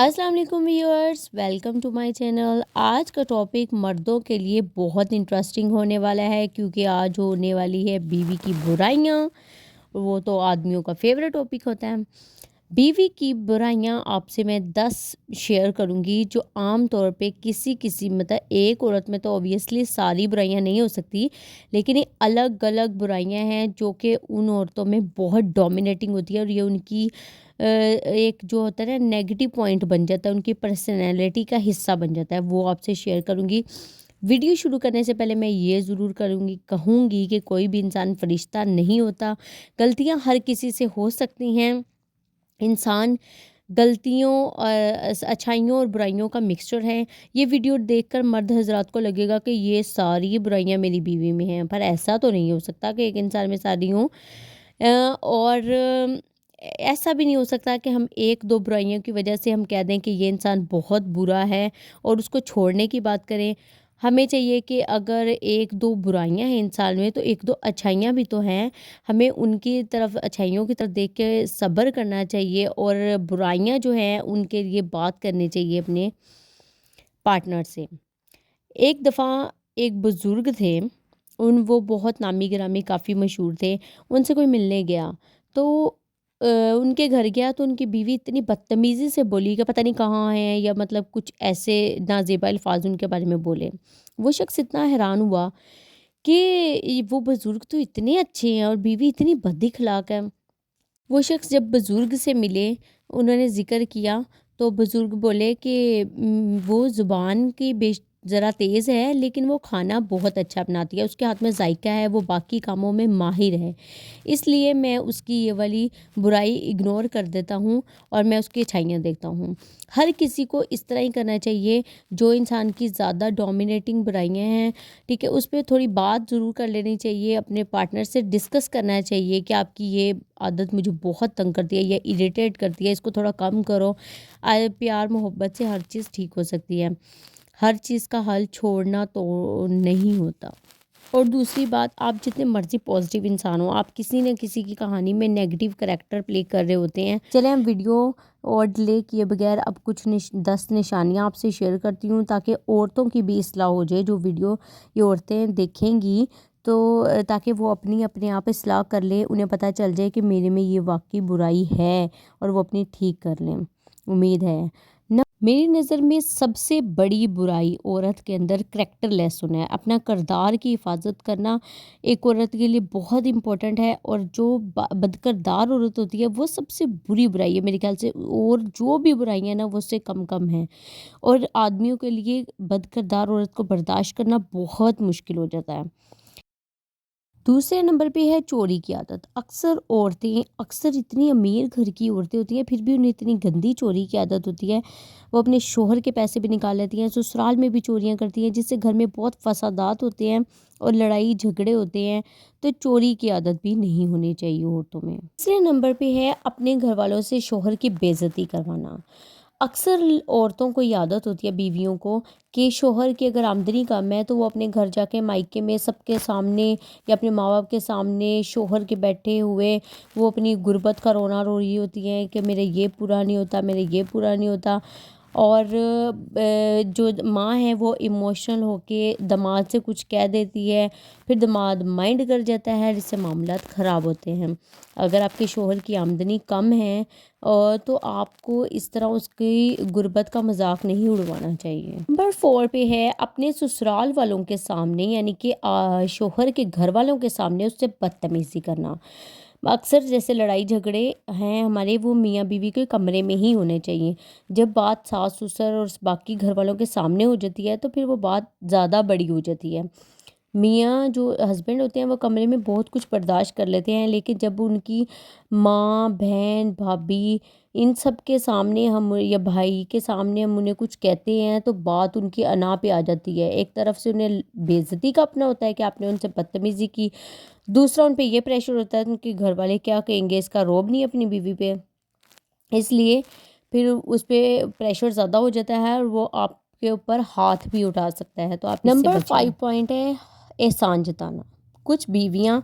अस्सलाम वालेकुम viewers, welcome to my channel. आज का टॉपिक मर्दों के लिए बहुत इंटरेस्टिंग होने वाला है क्योंकि आज होने वाली है बीवी की बुराइयां। वो तो आदमियों का फेवरेट टॉपिक होता है। बीवी की बुराइयां आपसे मैं 10 शेयर करूंगी जो आम तौर पे किसी किसी मतलब एक औरत में तो ऑब्वियसली सारी बुराइयां नहीं हो सकती, लेकिन ये अलग अलग बुराइयां हैं जो कि उन औरतों में बहुत डोमिनेटिंग होती है और ये उनकी एक जो होता है ना नेगेटिव पॉइंट बन जाता है, उनकी पर्सनैलिटी का हिस्सा बन जाता है। वो आपसे शेयर करूंगी। वीडियो शुरू करने से पहले मैं ये ज़रूर कहूँगी कि कोई भी इंसान फरिश्ता नहीं होता। गलतियाँ हर किसी से हो सकती हैं। इंसान गलतियों अच्छाइयों और बुराइयों का मिक्सचर है। ये वीडियो देखकर मर्द हज़रात को लगेगा कि ये सारी बुराइयां मेरी बीवी में हैं, पर ऐसा तो नहीं हो सकता कि एक इंसान में सारी हों। और ऐसा भी नहीं हो सकता कि हम एक दो बुराइयों की वजह से हम कह दें कि ये इंसान बहुत बुरा है और उसको छोड़ने की बात करें। हमें चाहिए कि अगर एक दो बुराइयां हैं इंसान में तो एक दो अच्छाइयां भी तो हैं। हमें उनकी तरफ अच्छाइयों की तरफ देख के सब्र करना चाहिए और बुराइयां जो हैं उनके लिए बात करनी चाहिए अपने पार्टनर से। एक दफ़ा एक बुज़ुर्ग थे, वो बहुत नामी गिरामी काफ़ी मशहूर थे। उनसे कोई मिलने गया तो उनके घर गया तो उनकी बीवी इतनी बदतमीज़ी से बोली कि पता नहीं कहाँ है, या मतलब कुछ ऐसे नाज़ेबा अल्फाज उनके बारे में बोले। वो शख्स इतना हैरान हुआ कि वो बुज़ुर्ग तो इतने अच्छे हैं और बीवी इतनी बदअखलाक है। वो शख्स जब बुज़ुर्ग से मिले, उन्होंने ज़िक्र किया, तो बुज़ुर्ग बोले कि वो ज़ुबान की ज़रा तेज़ है लेकिन वो खाना बहुत अच्छा बनाती है, उसके हाथ में जायका है, वो बाकी कामों में माहिर है। इसलिए मैं उसकी ये वाली बुराई इग्नोर कर देता हूँ और मैं उसकी अच्छाइयाँ देखता हूँ। हर किसी को इस तरह ही करना चाहिए। जो इंसान की ज़्यादा डोमिनेटिंग बुराइयाँ हैं, ठीक है, उस पे थोड़ी बात ज़रूर कर लेनी चाहिए, अपने पार्टनर से डिस्कस करना चाहिए कि आपकी ये आदत मुझे बहुत तंग करती है या इरिटेट करती है, इसको थोड़ा कम करो। प्यार मोहब्बत से हर चीज़ ठीक हो सकती है। हर चीज़ का हल छोड़ना तो नहीं होता। और दूसरी बात, आप जितने मर्ज़ी पॉजिटिव इंसान हो, आप किसी न किसी की कहानी में नेगेटिव कैरेक्टर प्ले कर रहे होते हैं। चलें हम वीडियो और डिले किए बगैर अब कुछ 10 निशानियाँ आपसे शेयर करती हूँ ताकि औरतों की भी इस्लाह हो जाए। जो वीडियो ये औरतें देखेंगी तो ताकि वो अपने आप इस्लाह कर लें, उन्हें पता चल जाए कि मेरे में ये वाकई बुराई है और वो अपनी ठीक कर लें। उम्मीद है ना। मेरी नज़र में सबसे बड़ी बुराई औरत के अंदर करैक्टरलेस होना है। अपना किरदार की हिफाजत करना एक औरत के लिए बहुत इम्पोर्टेंट है, और जो बदकिरदार औरत होती है वो सबसे बुरी बुराई है मेरे ख्याल से, और जो भी बुराइयां ना वो उससे कम कम हैं। और आदमियों के लिए बदकिरदार औरत को बर्दाश्त करना बहुत मुश्किल हो जाता है। दूसरे नंबर पे है चोरी की आदत। अक्सर इतनी अमीर घर की औरतें होती हैं फिर भी उन्हें इतनी गंदी चोरी की आदत होती है। वो अपने शोहर के पैसे भी निकाल लेती हैं, ससुराल में भी चोरियां करती हैं, जिससे घर में बहुत फसादात होते हैं और लड़ाई झगड़े होते हैं। तो चोरी की आदत भी नहीं होनी चाहिए औरतों में। तीसरे नंबर पे है अपने घर वालों से शोहर की बेइज्जती करवाना। अक्सर औरतों को ये आदत होती है, बीवियों को, कि शोहर की अगर आमदनी कम है तो वो अपने घर जाके मायके में सबके सामने या अपने माँ बाप के सामने शोहर के बैठे हुए वो अपनी गुर्बत का रोना रो रही होती हैं कि मेरे ये पूरा नहीं होता, मेरे ये पूरा नहीं होता। और जो माँ है वो इमोशनल होके दामाद से कुछ कह देती है, फिर दामाद माइंड कर जाता है, जिससे मामलात ख़राब होते हैं। अगर आपके शोहर की आमदनी कम है तो आपको इस तरह उसकी गुर्बत का मजाक नहीं उड़वाना चाहिए। नंबर 4 पे है अपने ससुराल वालों के सामने, यानी कि शोहर के घर वालों के सामने उससे बदतमीज़ी करना। अक्सर जैसे लड़ाई झगड़े हैं हमारे, वो मियाँ बीवी के कमरे में ही होने चाहिए। जब बात सास ससुर और बाकी घर वालों के सामने हो जाती है तो फिर वो बात ज़्यादा बड़ी हो जाती है। मियाँ जो हस्बैंड होते हैं वो कमरे में बहुत कुछ बर्दाश्त कर लेते हैं, लेकिन जब उनकी माँ बहन भाभी इन सब के सामने हम, या भाई के सामने हम उन्हें कुछ कहते हैं तो बात उनकी अना पे आ जाती है। एक तरफ से उन्हें बेइज्जती का अपना होता है कि आपने उनसे बदतमीज़ी की, दूसरा उन पे ये प्रेशर होता है उनके घर वाले क्या कहेंगे, इसका रौब नहीं अपनी बीवी पे, इसलिए फिर उस पे प्रेशर ज़्यादा हो जाता है और वो आपके ऊपर हाथ भी उठा सकता है। तो आप नंबर 5 पॉइंट है एहसान जताना। कुछ बीवियाँ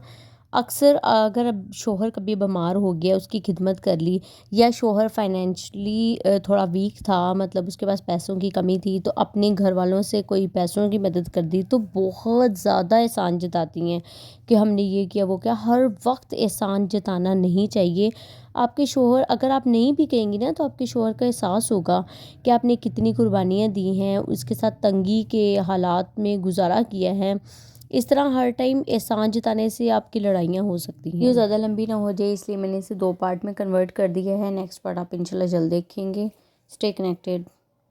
اکثر اگر اب شوہر کبھی بیمار ہو گیا، اس کی خدمت کر لی، یا شوہر فائنینشلی تھوڑا ویک تھا، مطلب اس کے پاس پیسوں کی کمی تھی، تو اپنے گھر والوں سے کوئی پیسوں کی مدد کر دی، تو بہت زیادہ احسان جتاتی ہیں کہ ہم نے یہ کیا وہ کیا۔ ہر وقت احسان جتانا نہیں چاہیے۔ آپ کے شوہر، اگر آپ نہیں بھی کہیں گی نا، تو آپ کے شوہر کا احساس ہوگا کہ آپ نے کتنی قربانیاں دی ہیں، اس کے ساتھ تنگی کے حالات میں گزارا کیا ہے۔ اس طرح ہر ٹائم احسان جتانے سے آپ کی لڑائیاں ہو سکتی ہیں۔ یہ زیادہ لمبی نہ ہو جائے، اس لیے میں نے اسے 2 پارٹ میں کنورٹ کر دیا ہے۔ نیکسٹ پارٹ آپ انشاءاللہ جلد دیکھیں گے۔ Stay connected.